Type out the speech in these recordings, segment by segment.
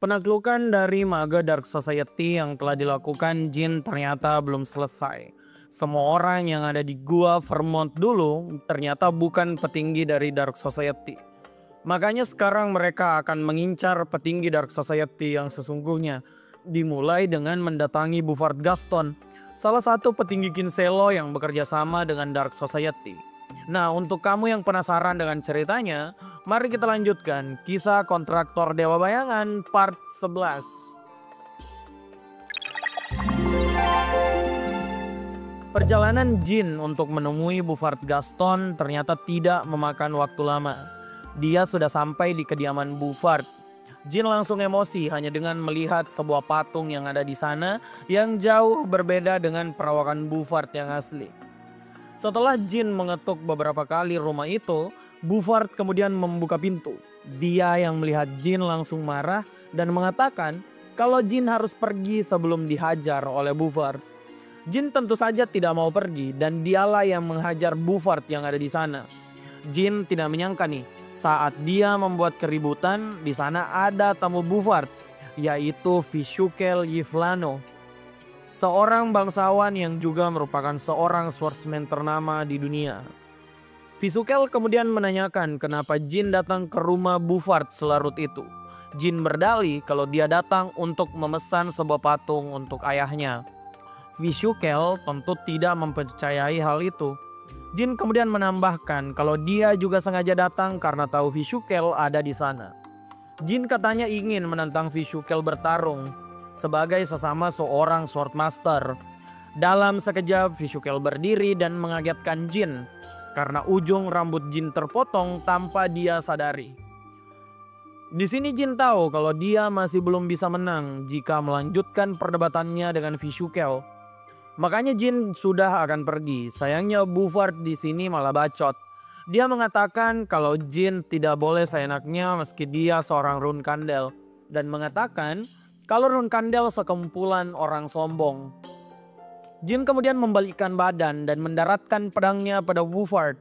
Penaklukan dari Maga Dark Society yang telah dilakukan Jin ternyata belum selesai. Semua orang yang ada di gua Vermont dulu ternyata bukan petinggi dari Dark Society. Makanya sekarang mereka akan mengincar petinggi Dark Society yang sesungguhnya. Dimulai dengan mendatangi Buford Gaston, salah satu petinggi Kinselo yang bekerja sama dengan Dark Society. Nah, untuk kamu yang penasaran dengan ceritanya, mari kita lanjutkan kisah kontraktor Dewa Bayangan part 11. Perjalanan Jin untuk menemui Buford Gaston ternyata tidak memakan waktu lama. Dia sudah sampai di kediaman Buford. Jin langsung emosi hanya dengan melihat sebuah patung yang ada di sana yang jauh berbeda dengan perawakan Buford yang asli. Setelah Jin mengetuk beberapa kali rumah itu, Buford kemudian membuka pintu. Dia yang melihat Jin langsung marah dan mengatakan kalau Jin harus pergi sebelum dihajar oleh Buford. Jin tentu saja tidak mau pergi dan dialah yang menghajar Buford yang ada di sana. Jin tidak menyangka nih, saat dia membuat keributan, di sana ada tamu Buford, yaitu Vishukel Yivlano, seorang bangsawan yang juga merupakan seorang swordsman ternama di dunia. Vishukel kemudian menanyakan kenapa Jin datang ke rumah Buford selarut itu. Jin berdalih kalau dia datang untuk memesan sebuah patung untuk ayahnya. Vishukel tentu tidak mempercayai hal itu. Jin kemudian menambahkan kalau dia juga sengaja datang karena tahu Vishukel ada di sana. Jin katanya ingin menantang Vishukel bertarung sebagai sesama seorang swordmaster. Dalam sekejap Vishukel berdiri dan mengagetkan Jin karena ujung rambut Jin terpotong tanpa dia sadari. Di sini Jin tahu kalau dia masih belum bisa menang jika melanjutkan perdebatannya dengan Vishukel. Makanya Jin sudah akan pergi. Sayangnya Buford di sini malah bacot. Dia mengatakan kalau Jin tidak boleh seenaknya meski dia seorang Rune Kandel. Dan mengatakan kalau Rune Kandel sekumpulan orang sombong. Jin kemudian membalikkan badan dan mendaratkan pedangnya pada Buford.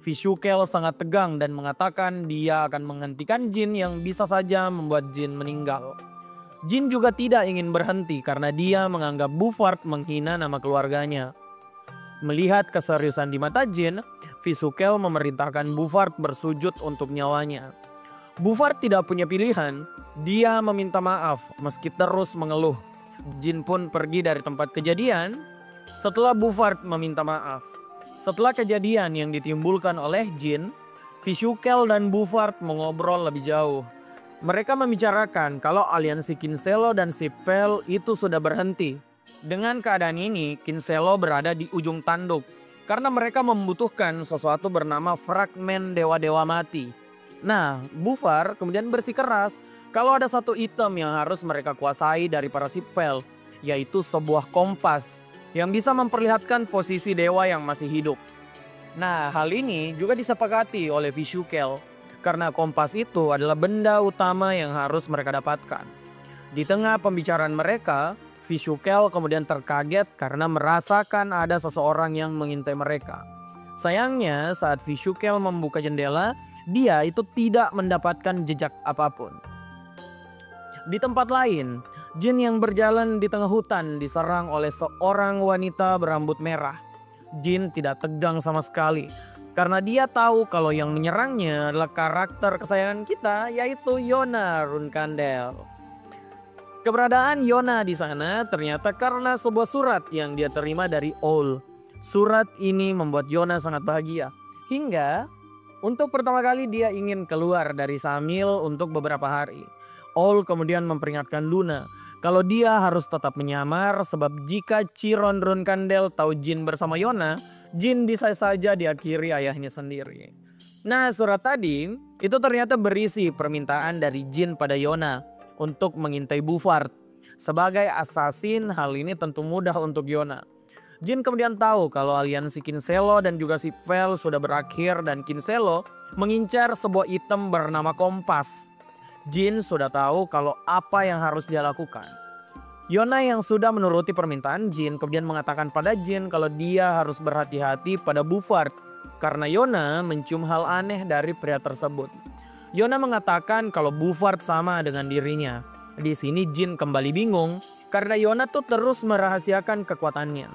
Vishukel sangat tegang dan mengatakan dia akan menghentikan Jin yang bisa saja membuat Jin meninggal. Jin juga tidak ingin berhenti karena dia menganggap Buford menghina nama keluarganya. Melihat keseriusan di mata Jin, Vishukel memerintahkan Buford bersujud untuk nyawanya. Buford tidak punya pilihan, dia meminta maaf meski terus mengeluh. Jin pun pergi dari tempat kejadian setelah Buford meminta maaf. Setelah kejadian yang ditimbulkan oleh Jin, Vishukel dan Buford mengobrol lebih jauh. Mereka membicarakan kalau aliansi Kinselo dan Sipvel itu sudah berhenti. Dengan keadaan ini, Kinselo berada di ujung tanduk karena mereka membutuhkan sesuatu bernama fragmen dewa-dewa mati. Nah, Buford kemudian bersikeras kalau ada satu item yang harus mereka kuasai dari para Sipvel, yaitu sebuah kompas yang bisa memperlihatkan posisi dewa yang masih hidup. Nah, hal ini juga disepakati oleh Vishukel. Karena kompas itu adalah benda utama yang harus mereka dapatkan. Di tengah pembicaraan mereka, Vishukel kemudian terkaget karena merasakan ada seseorang yang mengintai mereka. Sayangnya saat Vishukel membuka jendela, dia itu tidak mendapatkan jejak apapun. Di tempat lain, Jin yang berjalan di tengah hutan diserang oleh seorang wanita berambut merah. Jin tidak tegang sama sekali. Karena dia tahu kalau yang menyerangnya adalah karakter kesayangan kita, yaitu Yona Rune Kandel. Keberadaan Yona di sana ternyata karena sebuah surat yang dia terima dari Owl. Surat ini membuat Yona sangat bahagia. Hingga untuk pertama kali dia ingin keluar dari Samil untuk beberapa hari. Owl kemudian memperingatkan Luna kalau dia harus tetap menyamar sebab jika Chiron Rune Kandel tahu Jin bersama Yona, Jin bisa saja diakhiri ayahnya sendiri. Nah, surat tadi itu ternyata berisi permintaan dari Jin pada Yona untuk mengintai Buford. Sebagai assassin, hal ini tentu mudah untuk Yona. Jin kemudian tahu kalau aliansi Kinselo dan juga Sipvel sudah berakhir dan Kinselo mengincar sebuah item bernama kompas. Jin sudah tahu kalau apa yang harus dia lakukan. Yona yang sudah menuruti permintaan Jin kemudian mengatakan pada Jin kalau dia harus berhati-hati pada Buford karena Yona mencium hal aneh dari pria tersebut. Yona mengatakan kalau Buford sama dengan dirinya. Di sini Jin kembali bingung karena Yona tuh terus merahasiakan kekuatannya.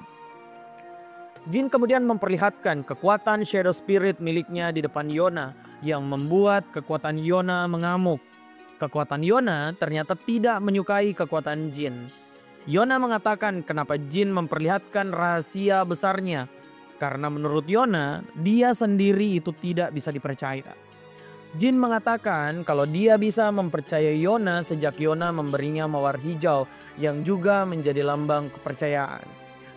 Jin kemudian memperlihatkan kekuatan Shadow Spirit miliknya di depan Yona yang membuat kekuatan Yona mengamuk. Kekuatan Yona ternyata tidak menyukai kekuatan Jin. Yona mengatakan kenapa Jin memperlihatkan rahasia besarnya. Karena menurut Yona, dia sendiri itu tidak bisa dipercaya. Jin mengatakan kalau dia bisa mempercayai Yona sejak Yona memberinya mawar hijau yang juga menjadi lambang kepercayaan.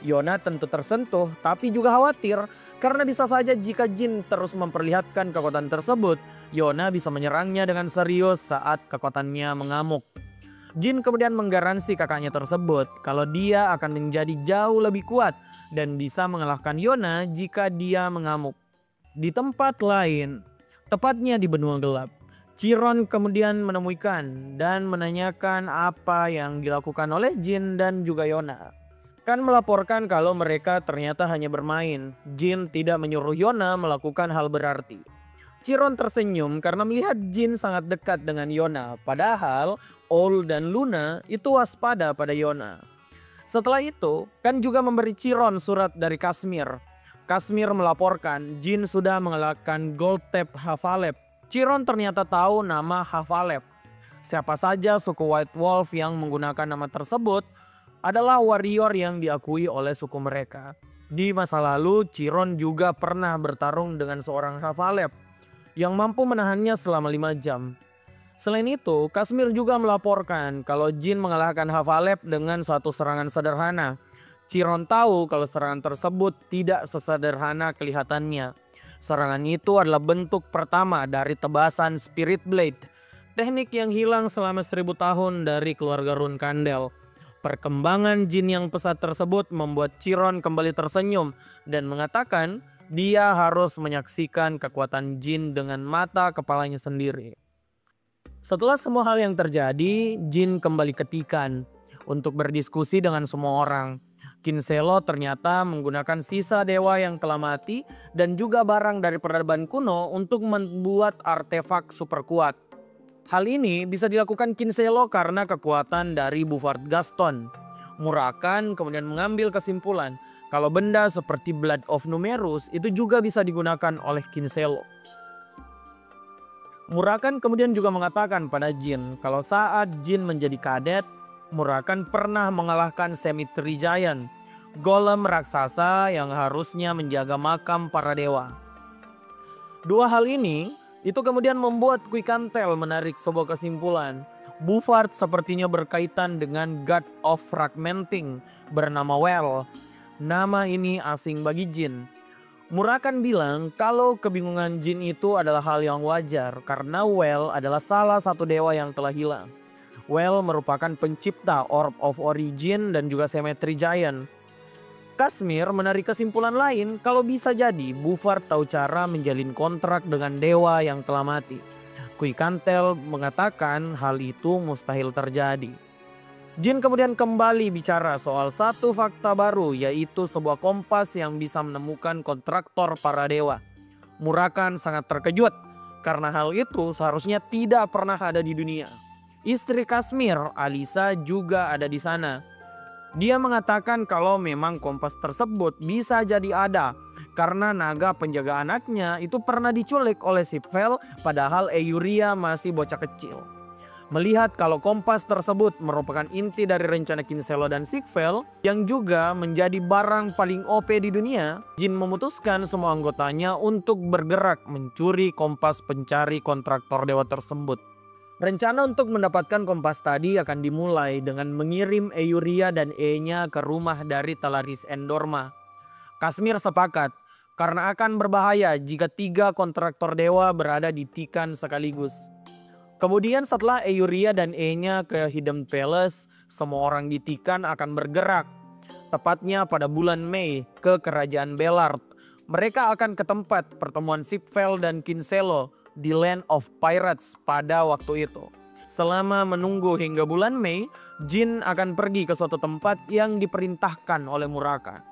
Yona tentu tersentuh tapi juga khawatir karena bisa saja jika Jin terus memperlihatkan kekuatan tersebut, Yona bisa menyerangnya dengan serius saat kekuatannya mengamuk. Jin kemudian menggaransi kakaknya tersebut kalau dia akan menjadi jauh lebih kuat dan bisa mengalahkan Yona jika dia mengamuk. Di tempat lain, tepatnya di benua gelap, Chiron kemudian menemukan dan menanyakan apa yang dilakukan oleh Jin dan juga Yona. Kan melaporkan kalau mereka ternyata hanya bermain. Jin tidak menyuruh Yona melakukan hal berarti. Chiron tersenyum karena melihat Jin sangat dekat dengan Yona. Padahal Owl dan Luna itu waspada pada Yona. Setelah itu, kan juga memberi Chiron surat dari Kashmir. Kashmir melaporkan Jin sudah mengalahkan Goldtep Havalep. Chiron ternyata tahu nama Havalep. Siapa saja suku White Wolf yang menggunakan nama tersebut adalah warrior yang diakui oleh suku mereka. Di masa lalu, Chiron juga pernah bertarung dengan seorang Havalep yang mampu menahannya selama 5 jam. Selain itu, Kashmir juga melaporkan kalau Jin mengalahkan Havalep dengan suatu serangan sederhana. Chiron tahu kalau serangan tersebut tidak sesederhana kelihatannya. Serangan itu adalah bentuk pertama dari tebasan Spirit Blade, teknik yang hilang selama 1000 tahun dari keluarga Rune Kandel. Perkembangan Jin yang pesat tersebut membuat Chiron kembali tersenyum dan mengatakan dia harus menyaksikan kekuatan Jin dengan mata kepalanya sendiri. Setelah semua hal yang terjadi, Jin kembali ke Tikan untuk berdiskusi dengan semua orang. Kinselo ternyata menggunakan sisa dewa yang telah mati dan juga barang dari peradaban kuno untuk membuat artefak super kuat. Hal ini bisa dilakukan Kinselo karena kekuatan dari Buford Gaston. Murakan kemudian mengambil kesimpulan kalau benda seperti Blood of Numerus itu juga bisa digunakan oleh Kinselo. Murakan kemudian juga mengatakan pada Jin kalau saat Jin menjadi kadet, Murakan pernah mengalahkan Cemetery Giant, golem raksasa yang harusnya menjaga makam para dewa. Dua hal ini itu kemudian membuat Quikantel menarik sebuah kesimpulan. Buford sepertinya berkaitan dengan God of Fragmenting bernama Well. Nama ini asing bagi Jin. Murakan bilang kalau kebingungan Jin itu adalah hal yang wajar karena Well adalah salah satu dewa yang telah hilang. Well merupakan pencipta Orb of Origin dan juga Cemetery Giant. Kashmir menarik kesimpulan lain kalau bisa jadi Buford tahu cara menjalin kontrak dengan dewa yang telah mati. Quikantel mengatakan hal itu mustahil terjadi. Jin kemudian kembali bicara soal satu fakta baru, yaitu sebuah kompas yang bisa menemukan kontraktor para dewa. Murakan sangat terkejut karena hal itu seharusnya tidak pernah ada di dunia. Istri Kashmir, Alisa, juga ada di sana. Dia mengatakan kalau memang kompas tersebut bisa jadi ada karena naga penjaga anaknya itu pernah diculik oleh Sipvel padahal Eyuria masih bocah kecil. Melihat kalau kompas tersebut merupakan inti dari rencana Kinselo dan Sipvel yang juga menjadi barang paling OP di dunia, Jin memutuskan semua anggotanya untuk bergerak mencuri kompas pencari kontraktor dewa tersebut. Rencana untuk mendapatkan kompas tadi akan dimulai dengan mengirim Eyuria dan E-nya ke rumah dari Talaris Endorma. Kashmir sepakat karena akan berbahaya jika 3 kontraktor dewa berada di Tikan sekaligus. Kemudian setelah Eyuria dan E-nya ke Hidden Palace, semua orang di Tikan akan bergerak. Tepatnya pada bulan Mei ke Kerajaan Belard. Mereka akan ke tempat pertemuan Sipvel dan Kinselo di Land of Pirates pada waktu itu. Selama menunggu hingga bulan Mei, Jin akan pergi ke suatu tempat yang diperintahkan oleh Murakan.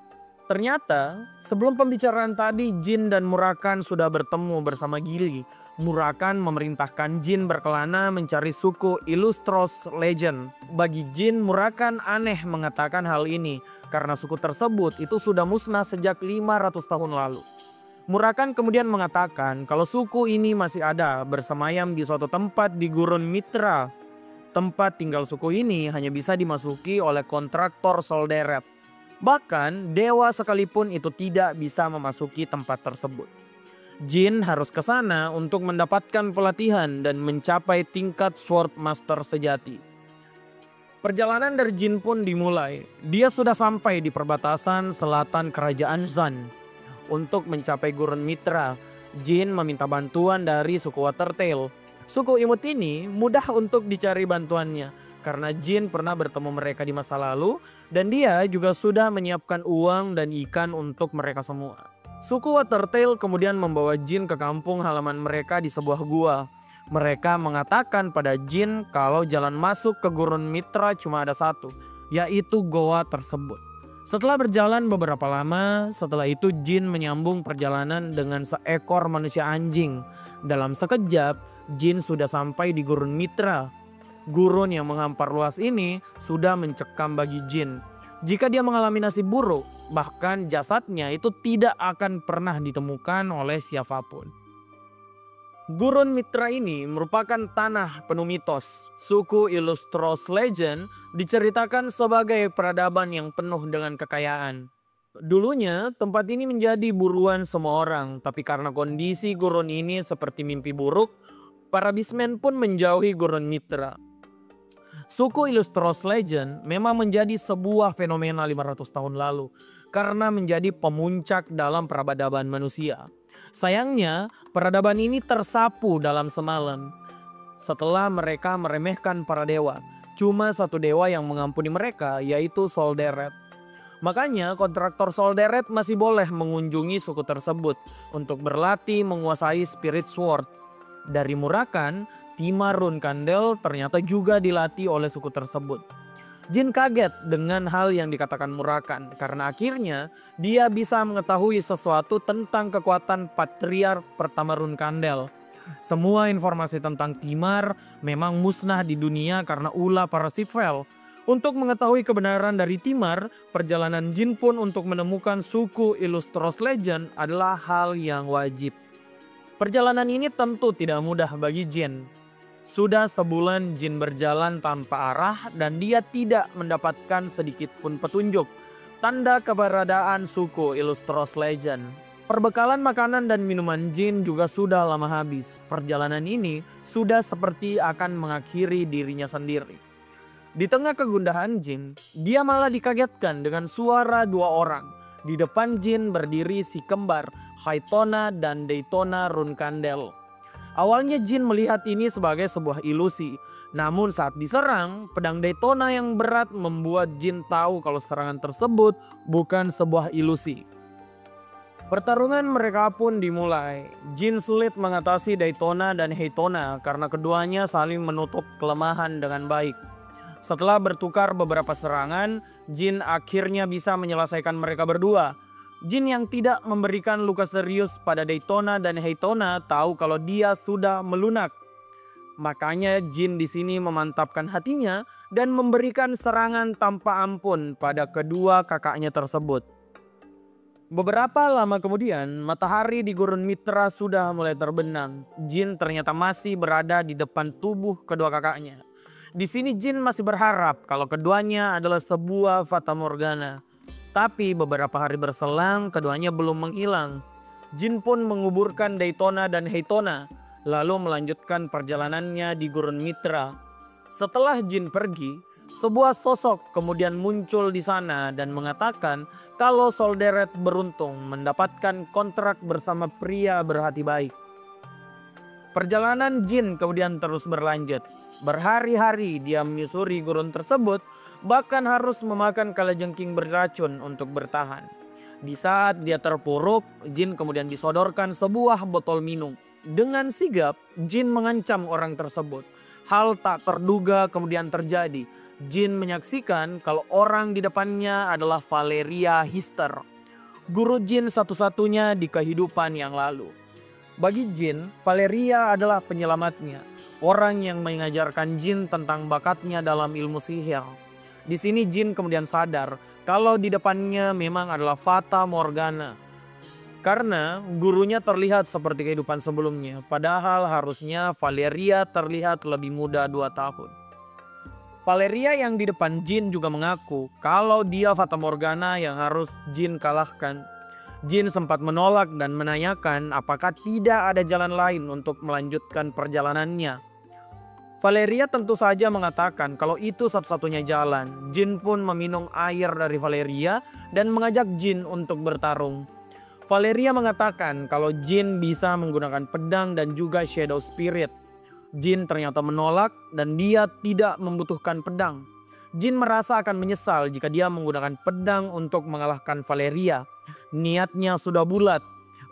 Ternyata sebelum pembicaraan tadi, Jin dan Murakan sudah bertemu bersama Gili. Murakan memerintahkan Jin berkelana mencari suku Illustros Legend. Bagi Jin, Murakan aneh mengatakan hal ini karena suku tersebut itu sudah musnah sejak 500 tahun lalu. Murakan kemudian mengatakan kalau suku ini masih ada bersemayam di suatu tempat di Gurun Mitra. Tempat tinggal suku ini hanya bisa dimasuki oleh kontraktor Solderet. Bahkan dewa sekalipun itu tidak bisa memasuki tempat tersebut. Jin harus ke sana untuk mendapatkan pelatihan dan mencapai tingkat Sword Master sejati. Perjalanan dari Jin pun dimulai. Dia sudah sampai di perbatasan selatan kerajaan Zan. Untuk mencapai Gurun Mitra, Jin meminta bantuan dari suku Watertail. Suku imut ini mudah untuk dicari bantuannya karena Jin pernah bertemu mereka di masa lalu dan dia juga sudah menyiapkan uang dan ikan untuk mereka semua. Suku Watertail kemudian membawa Jin ke kampung halaman mereka di sebuah gua. Mereka mengatakan pada Jin kalau jalan masuk ke Gurun Mitra cuma ada satu, yaitu goa tersebut. Setelah berjalan beberapa lama, setelah itu Jin menyambung perjalanan dengan seekor manusia anjing. Dalam sekejap, Jin sudah sampai di Gurun Mitra. Gurun yang menghampar luas ini sudah mencekam bagi Jin. Jika dia mengalami nasib buruk, bahkan jasadnya itu tidak akan pernah ditemukan oleh siapapun. Gurun Mitra ini merupakan tanah penuh mitos. Suku Illustros Legend diceritakan sebagai peradaban yang penuh dengan kekayaan. Dulunya tempat ini menjadi buruan semua orang, tapi karena kondisi gurun ini seperti mimpi buruk, para bismen pun menjauhi Gurun Mitra. Suku Illustros Legend memang menjadi sebuah fenomena 500 tahun lalu karena menjadi pemuncak dalam peradaban manusia. Sayangnya, peradaban ini tersapu dalam semalam. Setelah mereka meremehkan para dewa, cuma satu dewa yang mengampuni mereka, yaitu Solderet. Makanya kontraktor Solderet masih boleh mengunjungi suku tersebut untuk berlatih menguasai Spirit Sword. Dari Murakan, Timar Runkandel ternyata juga dilatih oleh suku tersebut. Jin kaget dengan hal yang dikatakan Murakan karena akhirnya dia bisa mengetahui sesuatu tentang kekuatan Patriark pertama Runkandel. Semua informasi tentang Timar memang musnah di dunia karena ulah Parsifal. Untuk mengetahui kebenaran dari Timar, perjalanan Jin pun untuk menemukan suku Illustros Legend adalah hal yang wajib. Perjalanan ini tentu tidak mudah bagi Jin. Sudah sebulan Jin berjalan tanpa arah dan dia tidak mendapatkan sedikit pun petunjuk tanda keberadaan suku Illustros Legend. Perbekalan makanan dan minuman Jin juga sudah lama habis. Perjalanan ini sudah seperti akan mengakhiri dirinya sendiri. Di tengah kegundahan Jin, dia malah dikagetkan dengan suara dua orang. Di depan Jin berdiri si kembar Haitona dan Daytona Runkandel. Awalnya Jin melihat ini sebagai sebuah ilusi. Namun saat diserang, pedang Daytona yang berat membuat Jin tahu kalau serangan tersebut bukan sebuah ilusi. Pertarungan mereka pun dimulai. Jin sulit mengatasi Daytona dan Haitona karena keduanya saling menutup kelemahan dengan baik. Setelah bertukar beberapa serangan, Jin akhirnya bisa menyelesaikan mereka berdua. Jin yang tidak memberikan luka serius pada Daytona dan Haitona tahu kalau dia sudah melunak. Makanya Jin di sini memantapkan hatinya dan memberikan serangan tanpa ampun pada kedua kakaknya tersebut. Beberapa lama kemudian, matahari di Gurun Mitra sudah mulai terbenam. Jin ternyata masih berada di depan tubuh kedua kakaknya. Di sini Jin masih berharap kalau keduanya adalah sebuah fata morgana. Tapi beberapa hari berselang keduanya belum menghilang. Jin pun menguburkan Daytona dan Haitona lalu melanjutkan perjalanannya di Gurun Mitra. Setelah Jin pergi, sebuah sosok kemudian muncul di sana dan mengatakan kalau Solderet beruntung mendapatkan kontrak bersama pria berhati baik. Perjalanan Jin kemudian terus berlanjut. Berhari-hari dia menyusuri gurun tersebut, bahkan harus memakan kalajengking beracun untuk bertahan. Di saat dia terpuruk, Jin kemudian disodorkan sebuah botol minum. Dengan sigap, Jin mengancam orang tersebut. Hal tak terduga kemudian terjadi. Jin menyaksikan kalau orang di depannya adalah Valeria Hister, guru Jin satu-satunya di kehidupan yang lalu. Bagi Jin, Valeria adalah penyelamatnya. Orang yang mengajarkan Jin tentang bakatnya dalam ilmu sihir. Di sini Jin kemudian sadar kalau di depannya memang adalah Fata Morgana. Karena gurunya terlihat seperti kehidupan sebelumnya, padahal harusnya Valeria terlihat lebih muda 2 tahun. Valeria yang di depan Jin juga mengaku kalau dia Fata Morgana yang harus Jin kalahkan. Jin sempat menolak dan menanyakan apakah tidak ada jalan lain untuk melanjutkan perjalanannya. Valeria tentu saja mengatakan kalau itu satu-satunya jalan. Jin pun meminum air dari Valeria dan mengajak Jin untuk bertarung. Valeria mengatakan kalau Jin bisa menggunakan pedang dan juga Shadow Spirit. Jin ternyata menolak dan dia tidak membutuhkan pedang. Jin merasa akan menyesal jika dia menggunakan pedang untuk mengalahkan Valeria. Niatnya sudah bulat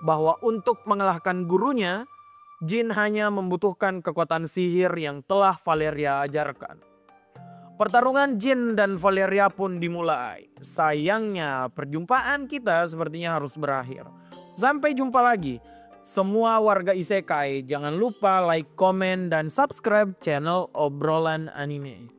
bahwa untuk mengalahkan gurunya, Jin hanya membutuhkan kekuatan sihir yang telah Valeria ajarkan. Pertarungan Jin dan Valeria pun dimulai. Sayangnya perjumpaan kita sepertinya harus berakhir. Sampai jumpa lagi. Semua warga Isekai jangan lupa like, komen, dan subscribe channel Obrolan Anime.